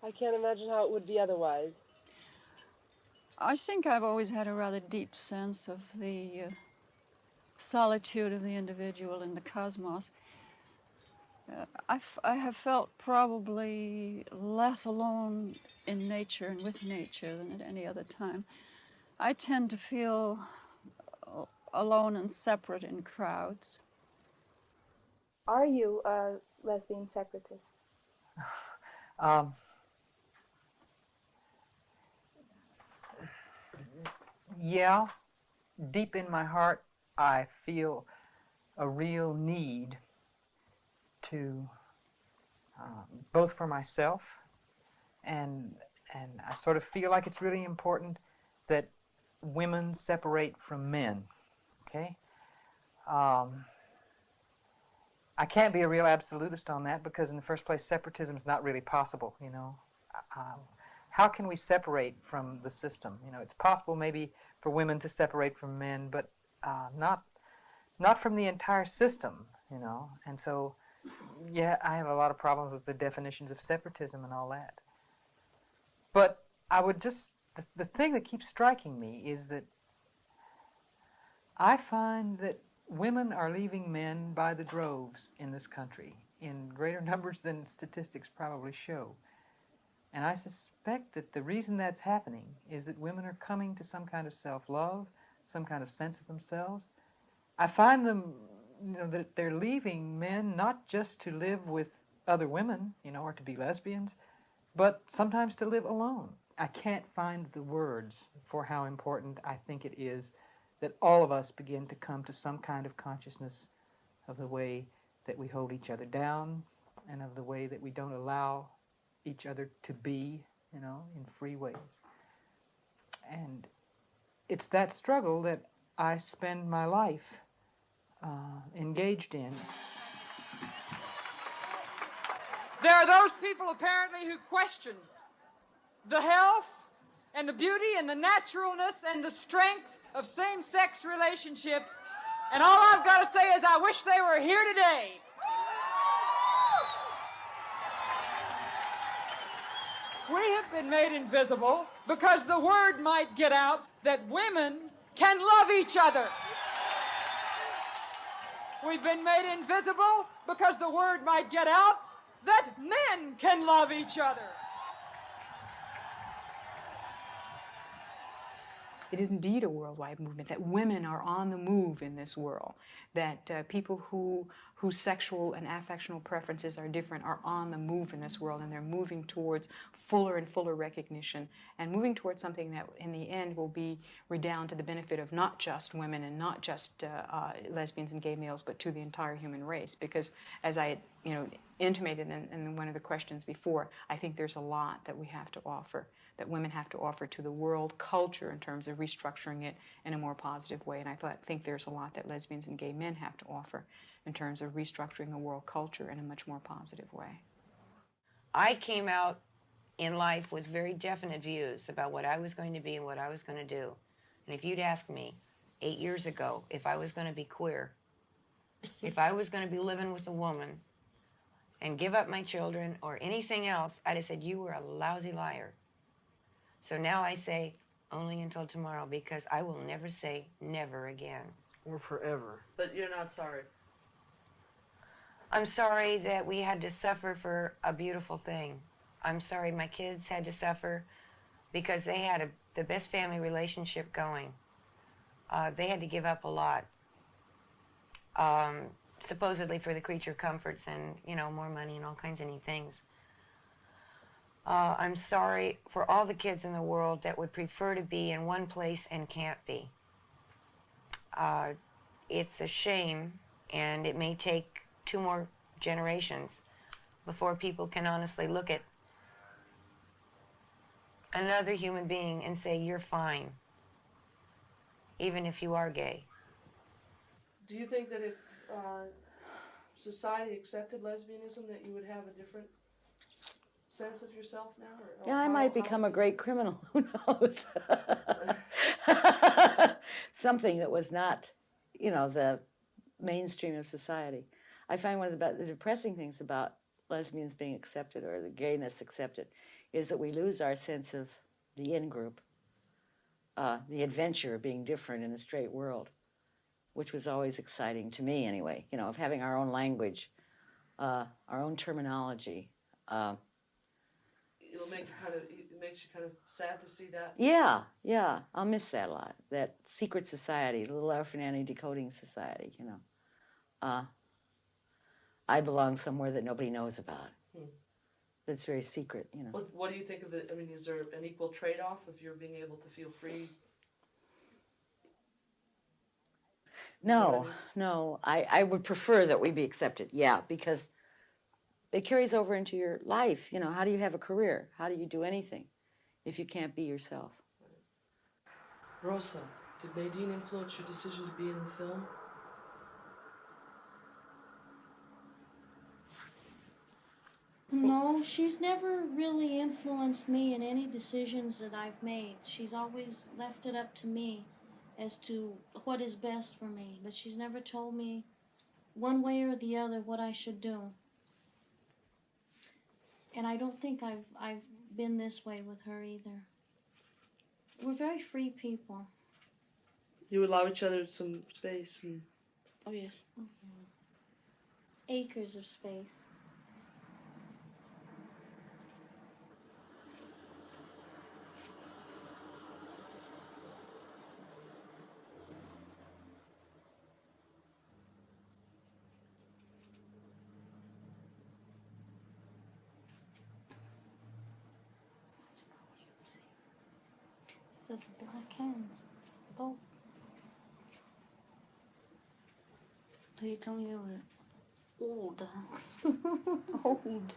I can't imagine how it would be otherwise. I think I've always had a rather deep sense of the solitude of the individual in the cosmos. I have felt probably less alone in nature and with nature than at any other time. I tend to feel alone and separate in crowds. Are you a lesbian separatist? Yeah, deep in my heart, I feel a real need to, both for myself, and I sort of feel like it's really important that women separate from men, okay? I can't be a real absolutist on that because in the first place, separatism is not really possible, you know. How can we separate from the system? You know, it's possible maybe for women to separate from men, but not from the entire system, you know. And so, yeah, I have a lot of problems with the definitions of separatism and all that. But I would just, the thing that keeps striking me is that I find that women are leaving men by the droves in this country, in greater numbers than statistics probably show. And I suspect that the reason that's happening is that women are coming to some kind of self-love, some kind of sense of themselves. I find them, you know, that they're leaving men not just to live with other women, you know, or to be lesbians, but sometimes to live alone. I can't find the words for how important I think it is that all of us begin to come to some kind of consciousness of the way that we hold each other down and of the way that we don't allow each other to be, you know, in free ways. And it's that struggle that I spend my life engaged in. There are those people apparently who question the health and the beauty and the naturalness and the strength of same-sex relationships. And all I've got to say is I wish they were here today. We have been made invisible because the word might get out that women can love each other. We've been made invisible because the word might get out that men can love each other. It is indeed a worldwide movement, that women are on the move in this world, that people whose sexual and affectional preferences are different are on the move in this world, and they're moving towards fuller and fuller recognition, and moving towards something that in the end will be redound to the benefit of not just women and not just lesbians and gay males, but to the entire human race. Because as I intimated in one of the questions before, I think there's a lot that we have to offer, that women have to offer to the world culture in terms of restructuring it in a more positive way. And I think there's a lot that lesbians and gay men have to offer in terms of restructuring the world culture in a much more positive way. I came out in life with very definite views about what I was going to be and what I was going to do. And if you'd asked me 8 years ago if I was going to be queer, if I was going to be living with a woman and give up my children or anything else, I'd have said, you were a lousy liar. So now I say, only until tomorrow, because I will never say never again. Or forever. But you're not sorry. I'm sorry that we had to suffer for a beautiful thing. I'm sorry my kids had to suffer because they had the best family relationship going. They had to give up a lot, supposedly for the creature comforts and, more money and all kinds of neat things. I'm sorry for all the kids in the world that would prefer to be in one place and can't be. It's a shame, and it may take 2 more generations before people can honestly look at another human being and say, you're fine, even if you are gay. Do you think that if society accepted lesbianism, that you would have a different sense of yourself now? Or Yeah, I might become a great criminal. Who knows? Something that was not, you know, the mainstream of society. I find one of the depressing things about lesbians being accepted or the gayness accepted is that we lose our sense of the in-group, the adventure of being different in a straight world, which was always exciting to me anyway, you know, of having our own language, our own terminology. It'll make you kind of, it makes you kind of sad to see that. Yeah, yeah, I'll miss that a lot. That secret society, the Little Alfred Annie Decoding Society, you know. I belong somewhere that nobody knows about. That's very secret, you know. What do you think of it? I mean, is there an equal trade-off of your being able to feel free? No, no, I would prefer that we be accepted, yeah, because it carries over into your life. You know, how do you have a career? How do you do anything if you can't be yourself? Rosa, did Nadine influence your decision to be in the film? No, she's never really influenced me in any decisions that I've made. She's always left it up to me as to what is best for me, but she's never told me one way or the other what I should do. And I don't think I've been this way with her either. We're very free people. You allow each other some space and... Oh, yes. Acres of space. These are black hands, both. They told me they were old. Old.